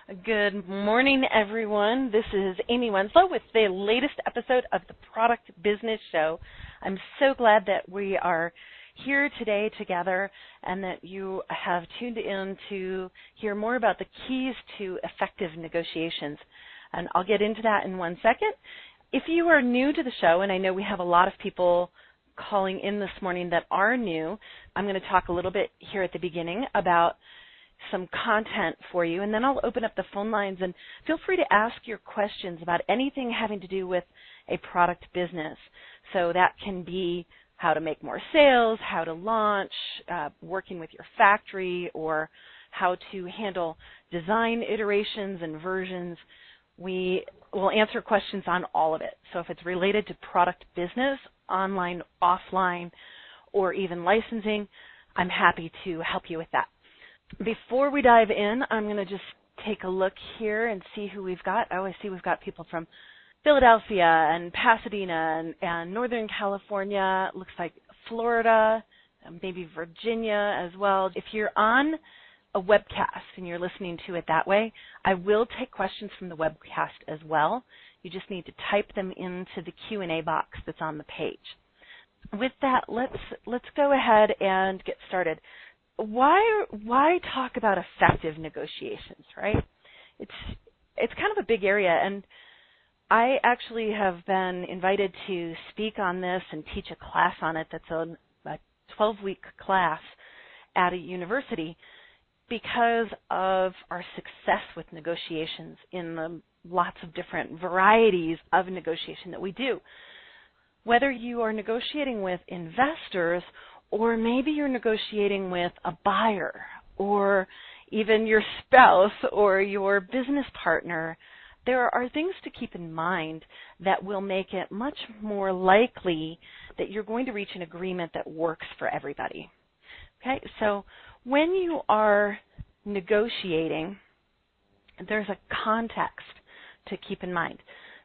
Good morning, everyone. This is Amy Winslow with the latest episode of the Product Business Show. I'm so glad that we are here today together and that you have tuned in to hear more about the keys to effective negotiations. And I'll get into that in 1 second. If you are new to the show, and I know we have a lot of people calling in this morning that are new, I'm going to talk a little bit here at the beginning about some content for you, and then I'll open up the phone lines, and feel free to ask your questions about anything having to do with a product business. So that can be how to make more sales, how to launch, working with your factory, or how to handle design iterations and versions. We will answer questions on all of it. So if it's related to product business, online, offline, or even licensing, I'm happy to help you with that. Before we dive in, I'm going to just take a look here and see who we've got. Oh, I see we've got people from Philadelphia and Pasadena and Northern California, looks like Florida, maybe Virginia as well. If you're on a webcast and you're listening to it that way, I will take questions from the webcast as well. You just need to type them into the Q&A box that's on the page. With that, let's go ahead and get started. Why talk about effective negotiations, right? It's kind of a big area, and I actually have been invited to speak on this and teach a class on it that's a 12-week class at a university because of our success with negotiations in the lots of different varieties of negotiation that we do. Whether you are negotiating with investors or maybe you're negotiating with a buyer or even your spouse or your business partner, there are things to keep in mind that will make it much more likely that you're going to reach an agreement that works for everybody. Okay, so when you are negotiating, there's a context to keep in mind.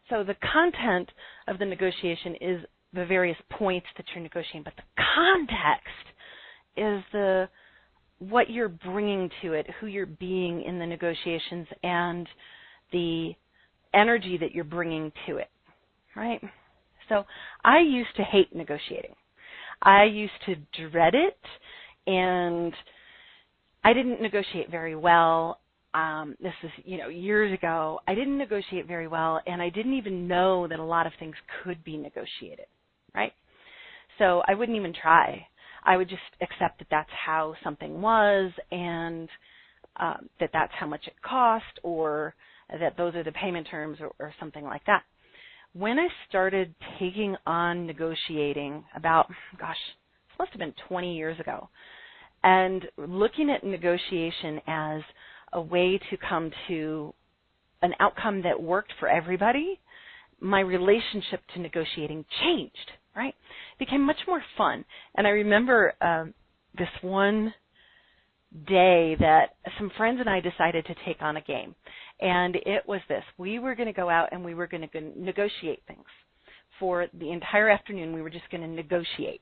So the content of the negotiation is the various points that you're negotiating, but the context is what you're bringing to it, who you're being in the negotiations, and the energy that you're bringing to it, right? So I used to hate negotiating. I used to dread it, and I didn't negotiate very well. This is, years ago. I didn't negotiate very well, and I didn't even know that a lot of things could be negotiated, right? So I wouldn't even try. I would just accept that that's how something was, and that that's how much it cost, or that those are the payment terms, or something like that. When I started taking on negotiating about, this must have been 20 years ago, and looking at negotiation as a way to come to an outcome that worked for everybody, my relationship to negotiating changed, right? It became much more fun. And I remember this one day that some friends and I decided to take on a game. And it was this. We were going to go out and we were going to negotiate things. For the entire afternoon, we were just going to negotiate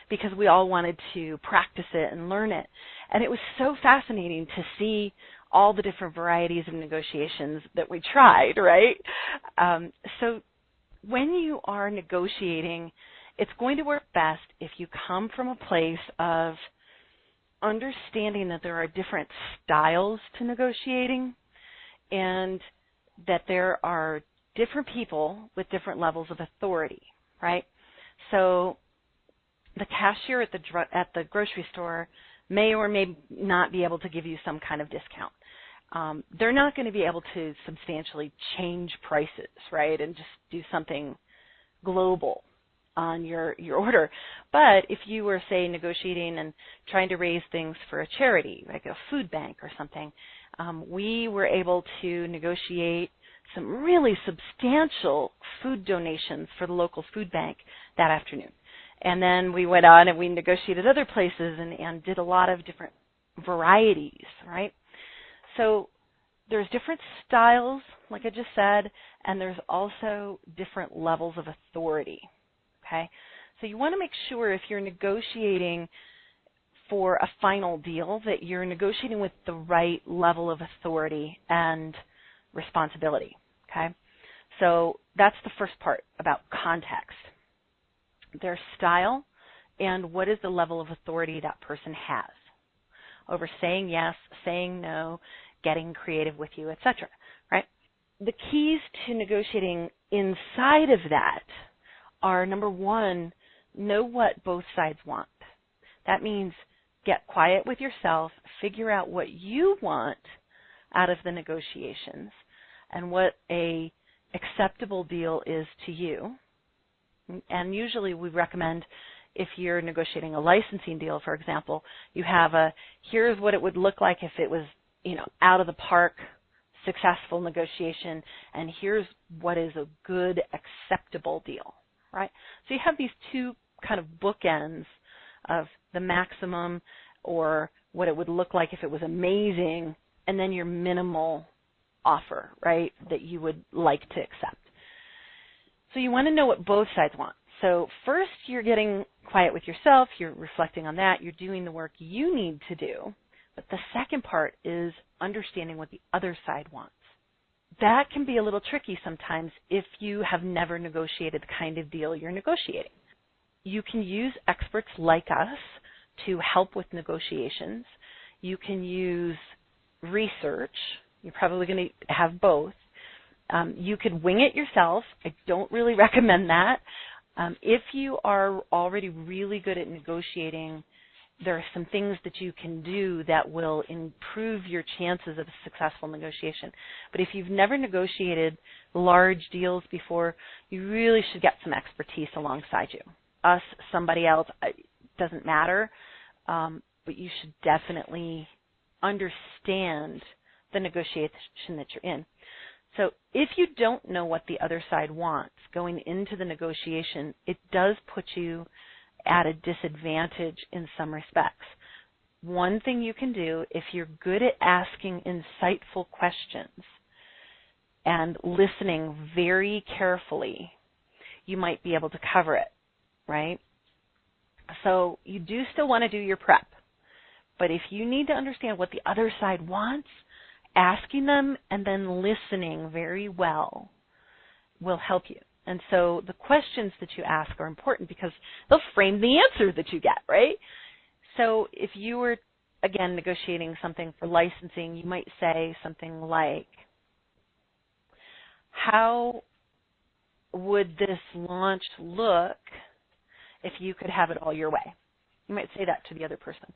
because we all wanted to practice it and learn it. And it was so fascinating to see all the different varieties of negotiations that we tried, right? So when you are negotiating, it's going to work best if you come from a place of understanding that there are different styles to negotiating and that there are different people with different levels of authority, right? So the cashier at the grocery store may or may not be able to give you some kind of discount. They're not going to be able to substantially change prices, right, and just do something global on your order. But if you were, say, negotiating and trying to raise things for a charity, like a food bank or something, we were able to negotiate some really substantial food donations for the local food bank that afternoon. And then we went on and we negotiated other places and did a lot of different varieties, right? So there's different styles, like I just said, and there's also different levels of authority, okay? So you want to make sure if you're negotiating for a final deal that you're negotiating with the right level of authority and responsibility, okay? So that's the first part about context. Their style and what is the level of authority that person has over saying yes, saying no, getting creative with you, etc., right? The keys to negotiating inside of that are, number one, know what both sides want. That means get quiet with yourself, figure out what you want out of the negotiations and what a acceptable deal is to you. And usually we recommend, if you're negotiating a licensing deal, for example, you have here's what it would look like if it was, out of the park, successful negotiation, and here's what is a good, acceptable deal, right? So you have these two kind of bookends of the maximum or what it would look like if it was amazing, and then your minimal offer, right, that you would like to accept. So you want to know what both sides want. So first you're getting quiet with yourself, you're reflecting on that, you're doing the work you need to do. But the second part is understanding what the other side wants. That can be a little tricky sometimes if you have never negotiated the kind of deal you're negotiating. You can use experts like us to help with negotiations. You can use research. You're probably going to have both. You could wing it yourself. I don't really recommend that. If you are already really good at negotiating, there are some things that you can do that will improve your chances of a successful negotiation. But if you've never negotiated large deals before, you really should get some expertise alongside you. Us, somebody else, it doesn't matter, but you should definitely understand the negotiation that you're in. So if you don't know what the other side wants going into the negotiation, it does put you at a disadvantage in some respects. One thing you can do, if you're good at asking insightful questions and listening very carefully, you might be able to cover it, right? So you do still want to do your prep. But if you need to understand what the other side wants, asking them and then listening very well will help you. And so the questions that you ask are important because they'll frame the answer that you get, right? So if you were, again, negotiating something for licensing, you might say something like, how would this launch look if you could have it all your way? You might say that to the other person,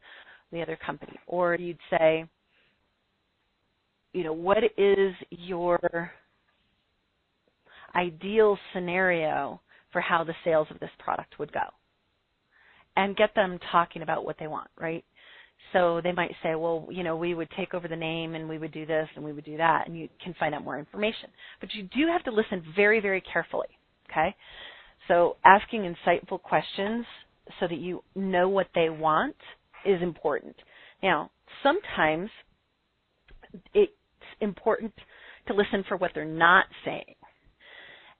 the other company. Or you'd say, what is your ideal scenario for how the sales of this product would go? And get them talking about what they want, right? So they might say, well, we would take over the name and we would do this and we would do that, and you can find out more information. But you do have to listen very, very carefully, okay? So asking insightful questions so that you know what they want is important. Now, sometimes it's important to listen for what they're not saying.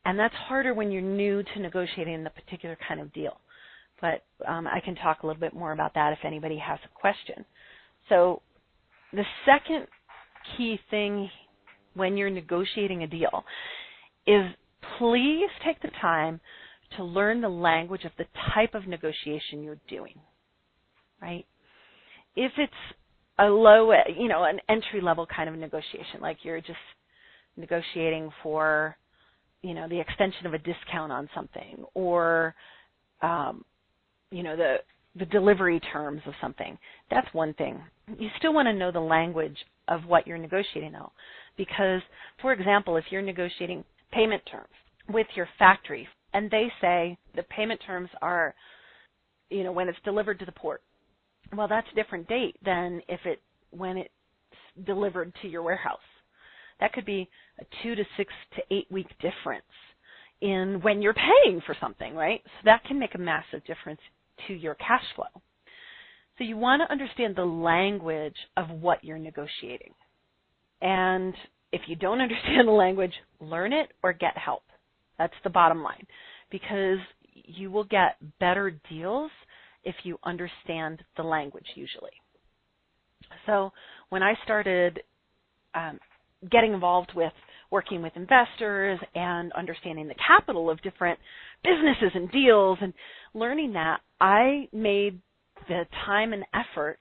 And that's harder when you're new to negotiating the particular kind of deal. But I can talk a little bit more about that if anybody has a question. So the second key thing when you're negotiating a deal is please take the time to learn the language of the type of negotiation you're doing, right? If it's a low, an entry-level kind of negotiation, like you're just negotiating for, the extension of a discount on something, or, the delivery terms of something, that's one thing. You still want to know the language of what you're negotiating, though, because, for example, if you're negotiating payment terms with your factory, and they say the payment terms are, when it's delivered to the port, well, that's a different date than when it's delivered to your warehouse. That could be a 2 to 6 to 8 week difference in when you're paying for something, right? So that can make a massive difference to your cash flow. So you want to understand the language of what you're negotiating. And if you don't understand the language, learn it or get help. That's the bottom line, because you will get better deals if you understand the language usually. So when I started getting involved with working with investors and understanding the capital of different businesses and deals and learning that, I made the time and effort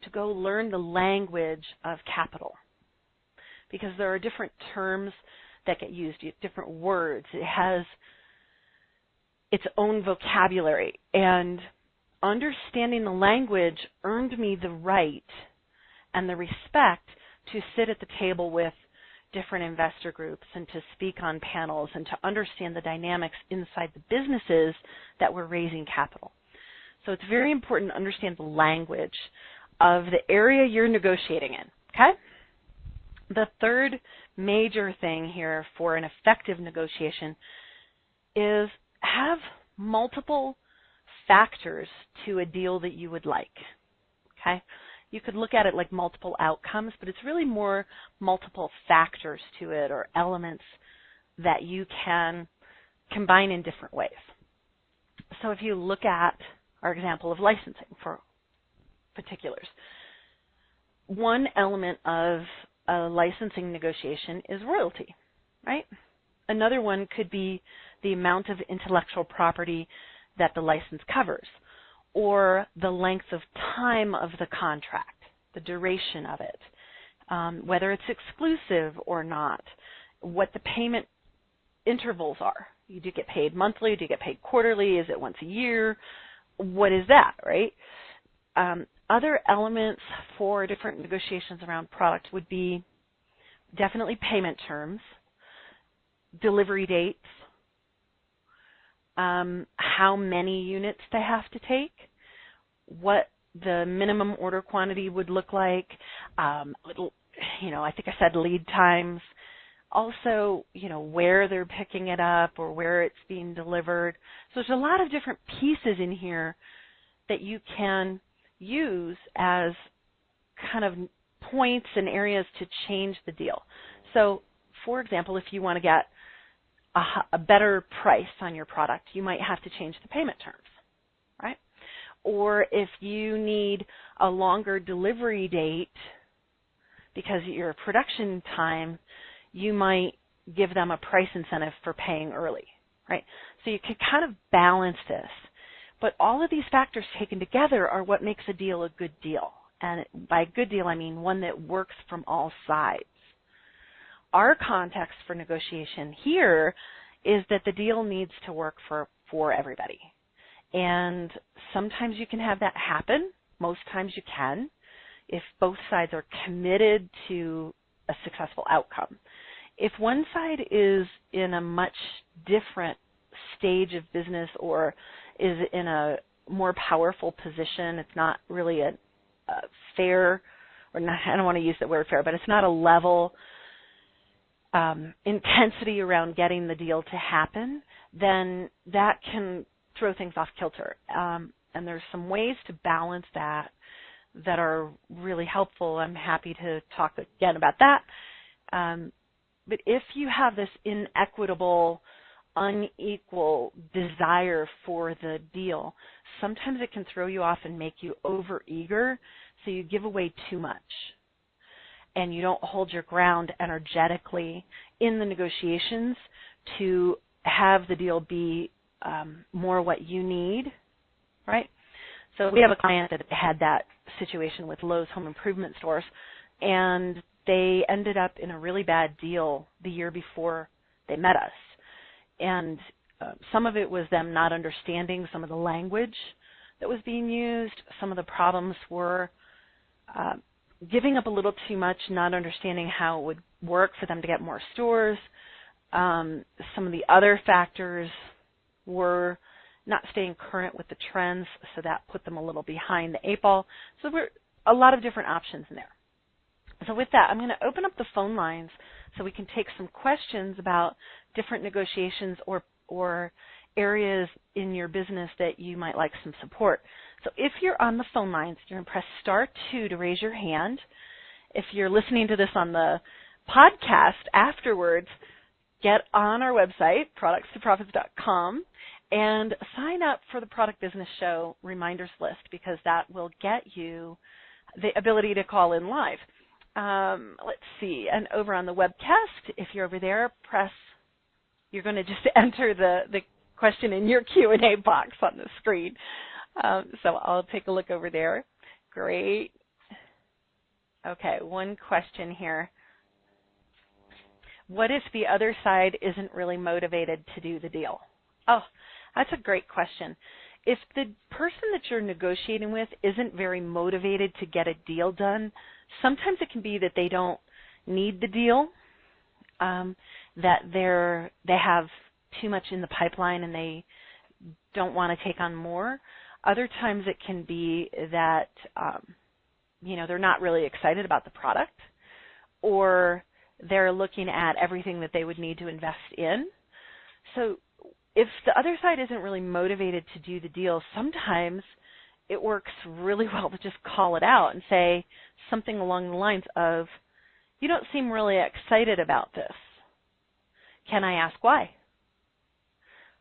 to go learn the language of capital, because there are different terms that get used, different words. It has its own vocabulary, and understanding the language earned me the right and the respect to sit at the table with different investor groups and to speak on panels and to understand the dynamics inside the businesses that were raising capital. So it's very important to understand the language of the area you're negotiating in, okay? The third major thing here for an effective negotiation is have multiple factors to a deal that you would like, okay? You could look at it like multiple outcomes, but it's really more multiple factors to it, or elements that you can combine in different ways. So if you look at our example of licensing for particulars, one element of a licensing negotiation is royalty, right? Another one could be the amount of intellectual property that the license covers, or the length of time of the contract, the duration of it, whether it's exclusive or not, what the payment intervals are. Do you get paid monthly? Do you get paid quarterly? Is it once a year? What is that, right? Other elements for different negotiations around product would be definitely payment terms, delivery dates, how many units they have to take, what the minimum order quantity would look like, I think I said lead times, also, where they're picking it up or where it's being delivered. So there's a lot of different pieces in here that you can use as kind of points and areas to change the deal. So, for example, if you want to get a better price on your product, you might have to change the payment terms, right? Or if you need a longer delivery date because of your production time, you might give them a price incentive for paying early, right? So you can kind of balance this. But all of these factors taken together are what makes a deal a good deal. And by good deal, I mean one that works from all sides. Our context for negotiation here is that the deal needs to work for everybody. And sometimes you can have that happen. Most times you can, if both sides are committed to a successful outcome. If one side is in a much different stage of business or is in a more powerful position, it's not really a fair, or not, I don't want to use the word fair, but it's not a level intensity around getting the deal to happen, then that can throw things off kilter. And there's some ways to balance that are really helpful. I'm happy to talk again about that. But if you have this inequitable, unequal desire for the deal, sometimes it can throw you off and make you overeager, so you give away too much. And you don't hold your ground energetically in the negotiations to have the deal be more what you need, right? So we have a client that had that situation with Lowe's home improvement stores, and they ended up in a really bad deal the year before they met us. And some of it was them not understanding some of the language that was being used. Some of the problems were giving up a little too much, not understanding how it would work for them to get more stores. Some of the other factors were not staying current with the trends, so that put them a little behind the eight ball. So there were a lot of different options in there. So with that, I'm going to open up the phone lines so we can take some questions about different negotiations or areas in your business that you might like some support. So if you're on the phone lines, you're going to press *2 to raise your hand. If you're listening to this on the podcast afterwards, get on our website, productstoprofits.com, And sign up for the Product Business Show reminders list, because that will get you the ability to call in live. Let's see. And over on the webcast, if you're over there, you're going to just enter the question in your Q&A box on the screen. So I'll take a look over there. Great. Okay, one question here. What if the other side isn't really motivated to do the deal? Oh, that's a great question. If the person that you're negotiating with isn't very motivated to get a deal done, sometimes it can be that they don't need the deal, that they have too much in the pipeline and they don't want to take on more. Other times it can be that they're not really excited about the product, or they're looking at everything that they would need to invest in. So if the other side isn't really motivated to do the deal, sometimes it works really well to just call it out and say something along the lines of, "You don't seem really excited about this. Can I ask why?"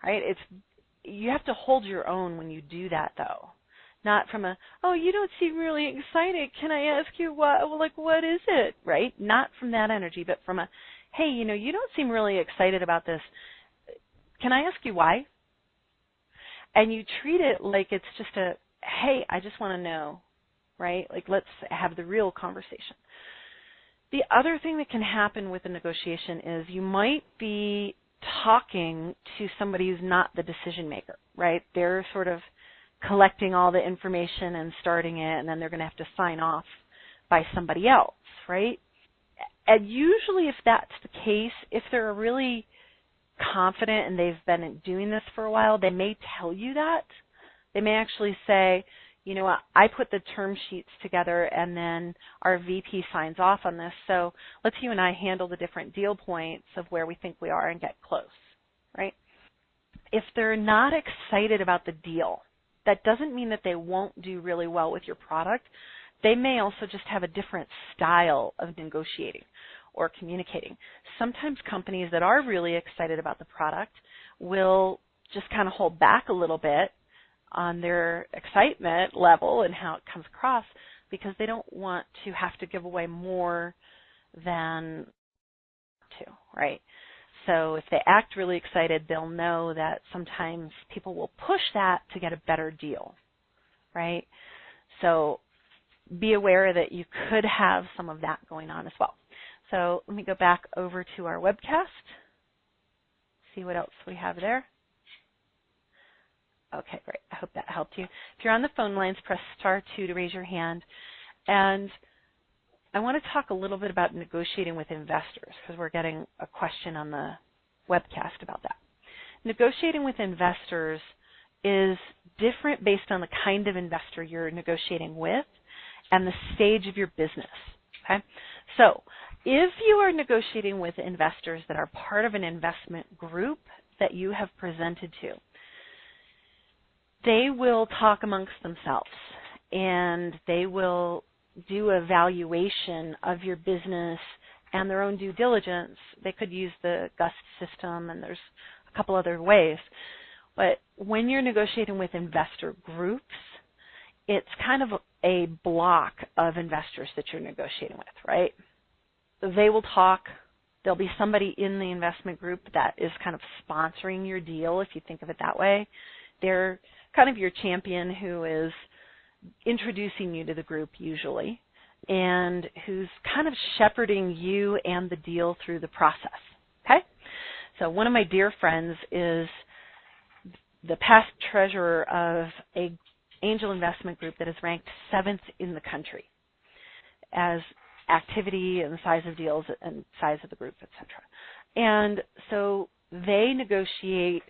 Right? You have to hold your own when you do that, though. Not from "Oh, you don't seem really excited. Can I ask you what? Like, what is it?" Right? Not from that energy, but from "Hey, you don't seem really excited about this. Can I ask you why?" And you treat it like it's just "Hey, I just want to know," right? Like, let's have the real conversation. The other thing that can happen with a negotiation is you might be talking to somebody who's not the decision maker, right? They're sort of collecting all the information and starting it, and then they're going to have to sign off by somebody else, right? And usually if that's the case, if they're really confident and they've been doing this for a while, they may tell you that. They may actually say, "You know what, I put the term sheets together and then our VP signs off on this, so let's you and I handle the different deal points of where we think we are and get close," right? If they're not excited about the deal, that doesn't mean that they won't do really well with your product. They may also just have a different style of negotiating or communicating. Sometimes companies that are really excited about the product will just kind of hold back a little bit on their excitement level and how it comes across, because they don't want to have to give away more than to, right? So if they act really excited, they'll know that sometimes people will push that to get a better deal, right? So be aware that you could have some of that going on as well. So let me go back over to our webcast, see what else we have there. Okay, great. I hope that helped you. If you're on the phone lines, press *2 to raise your hand. And I want to talk a little bit about negotiating with investors, because we're getting a question on the webcast about that. Negotiating with investors is different based on the kind of investor you're negotiating with and the stage of your business. Okay? So if you are negotiating with investors that are part of an investment group that you have presented to, they will talk amongst themselves and they will do a valuation of your business and their own due diligence. They could use the GUST system, and there's a couple other ways. But when you're negotiating with investor groups, it's kind of a block of investors that you're negotiating with, right? They will talk. There'll be somebody in the investment group that is kind of sponsoring your deal, if you think of it that way. They're kind of your champion who is introducing you to the group usually, and who's kind of shepherding you and the deal through the process, okay? So one of my dear friends is the past treasurer of a angel investment group that is ranked 7th in the country as activity and size of deals and size of the group, etc. And so they negotiate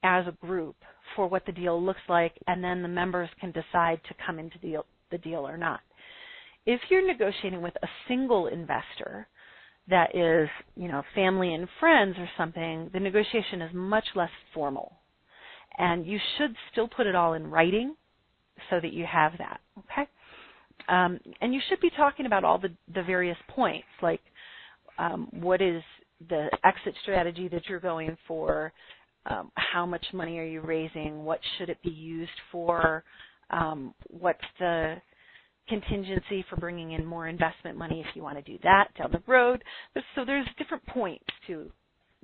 as a group for what the deal looks like, and then the members can decide to come into the deal or not. If you're negotiating with a single investor that is, family and friends or something, the negotiation is much less formal. And you should still put it all in writing so that you have that, okay? And you should be talking about all the various points, like what is the exit strategy that you're going for, how much money are you raising? What should it be used for? What's the contingency for bringing in more investment money if you want to do that down the road? So there's different points to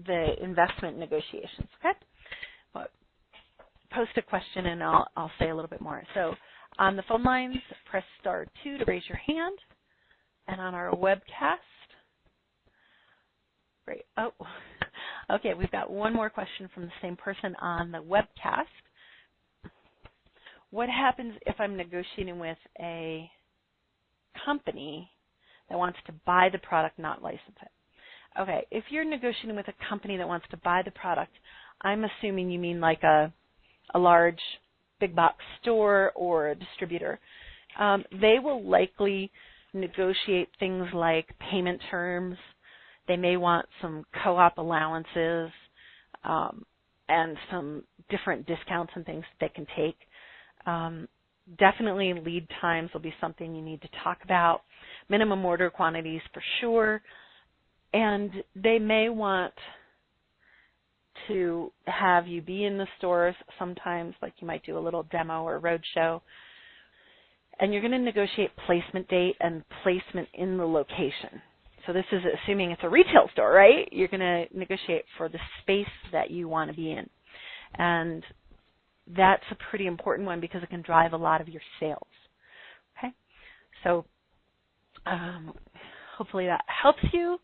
the investment negotiations. Okay, well, post a question and I'll say a little bit more. So on the phone lines, press *2 to raise your hand, and on our webcast, great. Oh, okay. We've got one more question from the same person on the webcast. What happens if I'm negotiating with a company that wants to buy the product, not license it? Okay, if you're negotiating with a company that wants to buy the product, I'm assuming you mean like a large big box store or a distributor. They will likely negotiate things like payment terms. They may want some co-op allowances and some different discounts and things that they can take. Definitely lead times will be something you need to talk about. Minimum order quantities for sure. And they may want to have you be in the stores sometimes, like you might do a little demo or roadshow. And you're going to negotiate placement date and placement in the location. So this is assuming it's a retail store, right? You're going to negotiate for the space that you want to be in. And that's a pretty important one because it can drive a lot of your sales. Okay? So hopefully that helps you.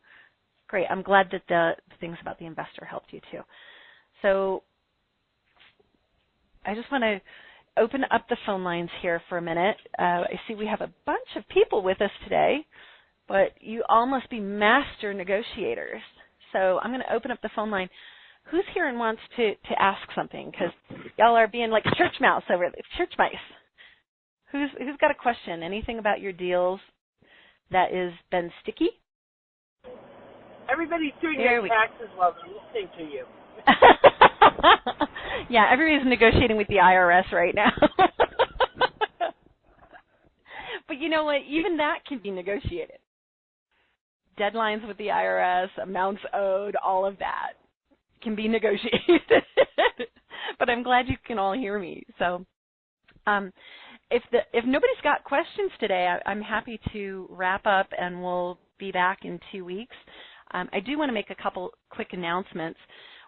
Great. I'm glad that the things about the investor helped you too. So I just want to open up the phone lines here for a minute. I see we have a bunch of people with us today, but you all must be master negotiators. So I'm going to open up the phone line. Who's here and wants to ask something? Because y'all are being like church mouse over there, church mice. Who's got a question? Anything about your deals that has been sticky? Everybody's doing their taxes while they're listening to you. Yeah, everybody's negotiating with the IRS right now. But you know what? Even that can be negotiated. Deadlines with the IRS, amounts owed, all of that can be negotiated. But I'm glad you can all hear me. So if nobody's got questions today, I'm happy to wrap up, and we'll be back in 2 weeks. I do want to make a couple quick announcements.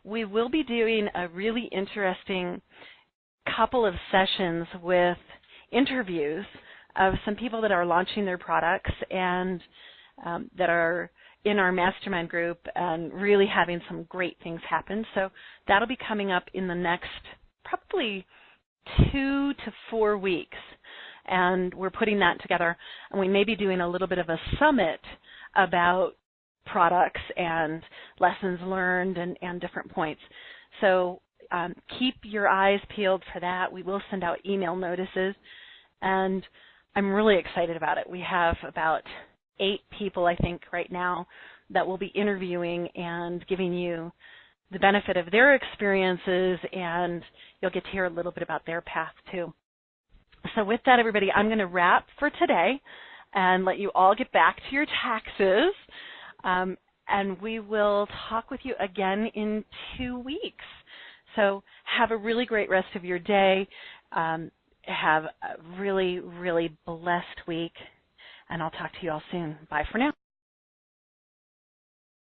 We will be doing a really interesting couple of sessions with interviews of some people that are launching their products and that are in our mastermind group and really having some great things happen. So that'll be coming up in the next probably 2 to 4 weeks. And we're putting that together. And we may be doing a little bit of a summit about products and lessons learned and different points. So keep your eyes peeled for that. We will send out email notices, and I'm really excited about it. We have about 8 people, I think, right now that will be interviewing and giving you the benefit of their experiences, and you'll get to hear a little bit about their path too. So with that, everybody, I'm going to wrap for today and let you all get back to your taxes. And we will talk with you again in 2 weeks. So have a really great rest of your day. Have a really, really blessed week. And I'll talk to you all soon. Bye for now.